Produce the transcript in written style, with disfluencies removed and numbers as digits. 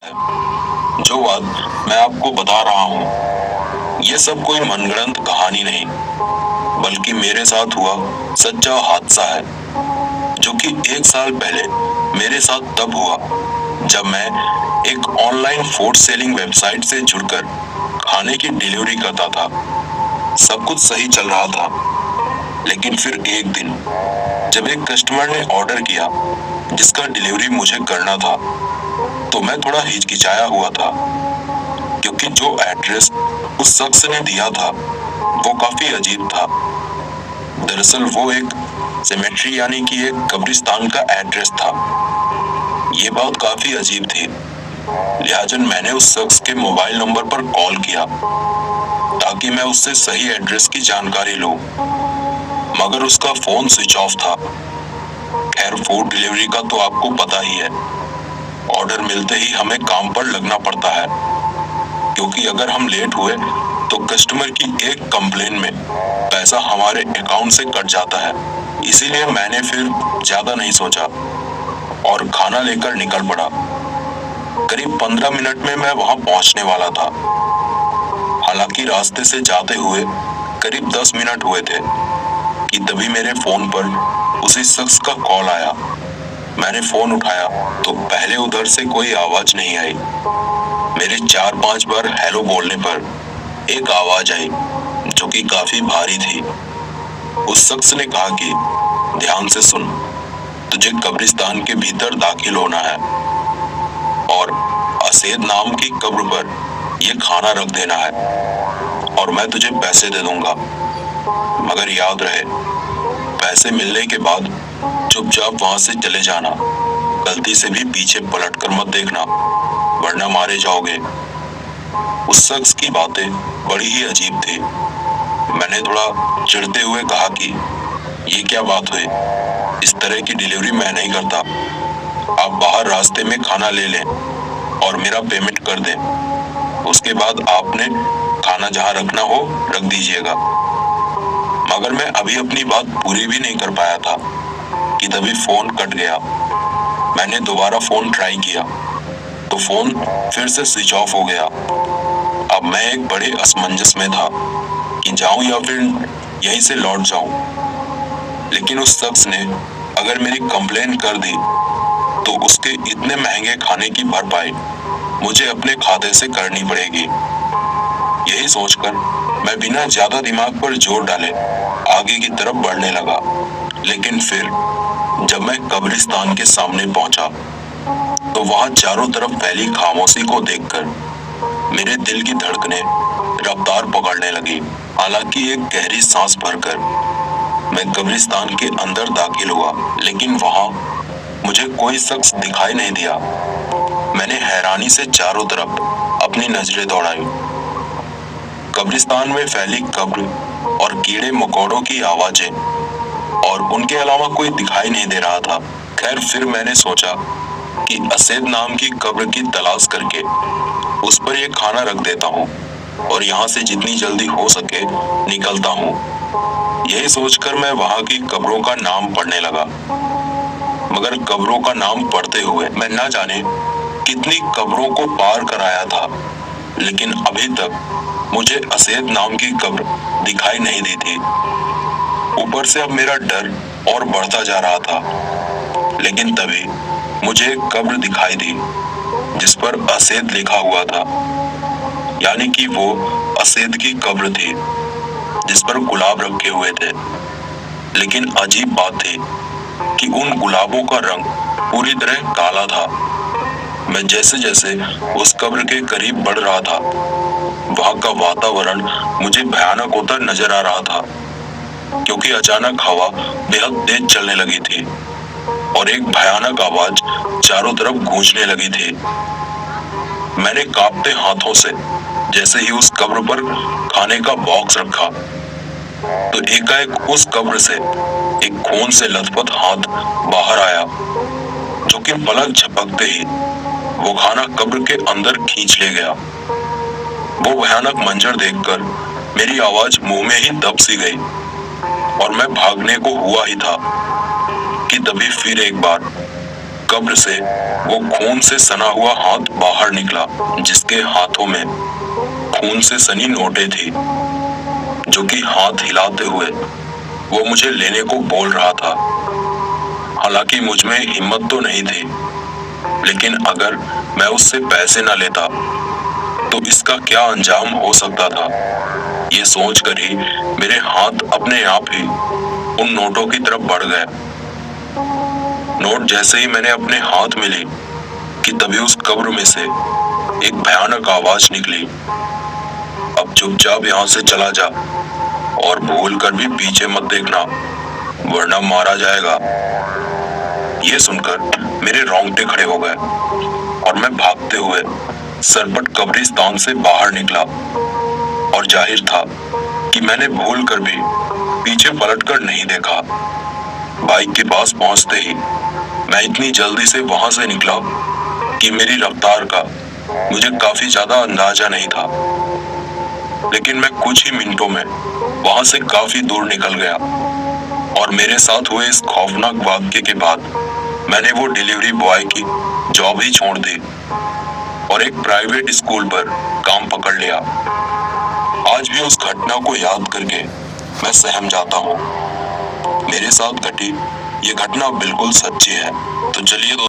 जो बात मैं आपको बता रहा हूँ, ये सब कोई मनगढ़ंत कहानी नहीं, बल्कि मेरे साथ हुआ सच्चा हादसा है, जो कि 1 साल पहले मेरे साथ तब हुआ जब मैं एक ऑनलाइन फूड सेलिंग वेबसाइट से जुड़कर खाने की डिलीवरी करता था। सब कुछ सही चल रहा था, लेकिन फिर एक दिन जब एक कस्टमर ने ऑर्डर किया जिसका डिलीवरी मुझे करना था, तो मैं थोड़ा हिचकिचाया हुआ था, क्योंकि जो एड्रेस उस शख्स ने दिया था वो काफी अजीब था। दरअसल वो एक सेमेट्री यानी कि एक कब्रिस्तान का एड्रेस था। ये बात काफी अजीब थी, लिहाजा मैंने उस शख्स के मोबाइल नंबर पर कॉल किया ताकि मैं उससे सही एड्रेस की जानकारी लूं, मगर उसका फोन स्विच ऑफ था। खैर, फूड डिलीवरी का तो आपको पता ही है, ऑर्डर मिलते ही हमें काम पर लगना पड़ता है, क्योंकि अगर हम लेट हुए तो कस्टमर की एक कंप्लेन में पैसा हमारे अकाउंट से कट जाता है। इसीलिए मैंने फिर ज्यादा नहीं सोचा और खाना लेकर निकल पड़ा। करीब 15 मिनट में मैं वहां पहुंचने वाला था। हालांकि रास्ते से जाते हुए करीब 10 मिनट हुए थे कि तभी मेरे फोन पर उसी शख्स का कॉल आया। मैंने फोन उठाया तो पहले उधर से कोई आवाज नहीं आई। मेरे 4-5 बार हेलो बोलने पर एक आवाज आई जो कि काफी भारी थी। उस शख्स ने कहा कि ध्यान से सुन, तुझे कब्रिस्तान के भीतर दाखिल होना है और असेद नाम की कब्र पर यह खाना रख देना है और मैं तुझे पैसे दे दूंगा, मगर याद रहे पैसे मिलने के बाद चुपचाप वहां से चले जाना। गलती से भी पीछे पलट कर मत देखना, वरना मारे जाओगे। उस शख्स की बातें बड़ी ही अजीब थी। मैंने थोड़ा चिढ़ते हुए कहा कि ये क्या बात हुई, इस तरह की डिलीवरी मैं नहीं करता। आप बाहर रास्ते में खाना ले लें और मेरा पेमेंट कर दें, उसके बाद आपने खाना जहां रखना हो रख दीजिएगा। मगर मैं अभी अपनी बात पूरी भी नहीं कर पाया था कि तभी फोन कट गया। मैंने दोबारा फोन ट्राई किया तो फोन फिर से स्विच ऑफ हो गया। अब मैं एक बड़े असमंजस में था कि जाऊं या फिर यहीं से लौट जाऊं। लेकिन उस शख्स ने अगर मेरी कंप्लेन कर दी तो उसके इतने महंगे खाने की भरपाई मुझे अपने खाते से करनी पड़ेगी। यही सोचकर मैं बिना ज्यादा दिमाग पर जोर डाले आगे की तरफ बढ़ने लगा। लेकिन फिर जब मैं कब्रिस्तान के सामने पहुंचा तो वहां चारों तरफ फैली खामोशी को देखकर मेरे दिल की धड़कनें रफ्तार पकड़ने लगी। हालांकि एक गहरी सांस भरकर मैं कब्रिस्तान के अंदर दाखिल हुआ, लेकिन वहां मुझे कोई शख्स दिखाई नहीं दिया। मैंने हैरानी से चारों तरफ अपनी नजरें दौड़ाई। कब्रिस्तान में फैली कब्र और कीड़े मकोड़ों की आवाजें और उनके अलावा कोई दिखाई नहीं दे रहा था। खैर, फिर मैंने सोचा कि असेद नाम की कब्र की तलाश करके उस पर यह खाना रख देता हूँ और यहाँ से जितनी जल्दी हो सके निकलता हूँ। यही सोचकर मैं वहां की कब्रों का नाम पढ़ने लगा, मगर कब्रों का नाम पढ़ते हुए मैं न जाने कितनी कब्रों को पार कर आया था, लेकिन अभी तक मुझे असेद नाम की कब्र दिखाई नहीं दी थी। ऊपर से अब मेरा डर और बढ़ता जा रहा था। लेकिन तभी मुझे एक कब्र दिखाई दी जिस पर असेद लिखा हुआ था, यानी कि वो असेद की कब्र थी जिस पर गुलाब रखे हुए थे। लेकिन अजीब बात थी कि उन गुलाबों का रंग पूरी तरह काला था। मैं जैसे जैसे उस कब्र के करीब बढ़ रहा था, वहां का वातावरण मुझे भयानक होता नजर आ रहा था, क्योंकि अचानक हवा बेहद तेज चलने लगी थी और एक भयानक आवाज चारों तरफ गूंजने लगी थी। मैंने कांपते हाथों से जैसे ही उस कब्र पर खाने का बॉक्स रखा तो एकाएक उस कब्र से एक खून से लथपथ हाथ बाहर आया, जो कि पलक झपकते ही वो खाना कब्र के अंदर खींच ले गया। वो भयानक मंजर देखकर मेरी आवाज मुंह में ही दब सी गई और मैं भागने को हुआ ही था कि तभी फिर एक बार कब्र से वो खून से सना हुआ हाथ बाहर निकला, जिसके हाथों में खून से सनी नोटें थी, जो कि हाथ हिलाते हुए वो मुझे लेने को बोल रहा था। हालांकि मुझ में हिम्मत तो नहीं थी, लेकिन अगर मैं उससे पैसे न लेता तो इसका क्या अंजाम हो सकता था, ये सोचकर ही मेरे हाथ अपने आप ही उन नोटों की तरफ बढ़ गए। नोट जैसे ही मैंने अपने हाथ में ली कि तभी उस कब्र में से एक भयानक आवाज निकली, अब चुपचाप यहाँ से चला जा और भूल कर भी पीछे मत देखना, वरना मारा जाएगा। ये सुनकर मेरे रोंगटे खड़े हो गए और मैं भागते हुए सरपट कब्रिस्तान से बाहर निकला। और जाहिर था कि मैंने भूल कर भी पीछे पलटकर नहीं देखा। बाइक के पास पहुंचते ही मैं इतनी जल्दी से वहां से निकला कि मेरी रफ्तार का मुझे काफी ज्यादा अंदाजा नहीं था, लेकिन मैं कुछ ही मिनटों में वहां से काफी दूर निकल गया। और मेरे साथ हुए इस खौफनाक वाक्य के बाद मैंने वो डिलीवरी बॉय की जॉब ही छोड़ दी और एक प्राइवेट स्कूल पर काम पकड़ लिया। आज भी उस घटना को याद करके मैं सहम जाता हूँ। मेरे साथ घटी ये घटना बिल्कुल सच्ची है। तो चलिए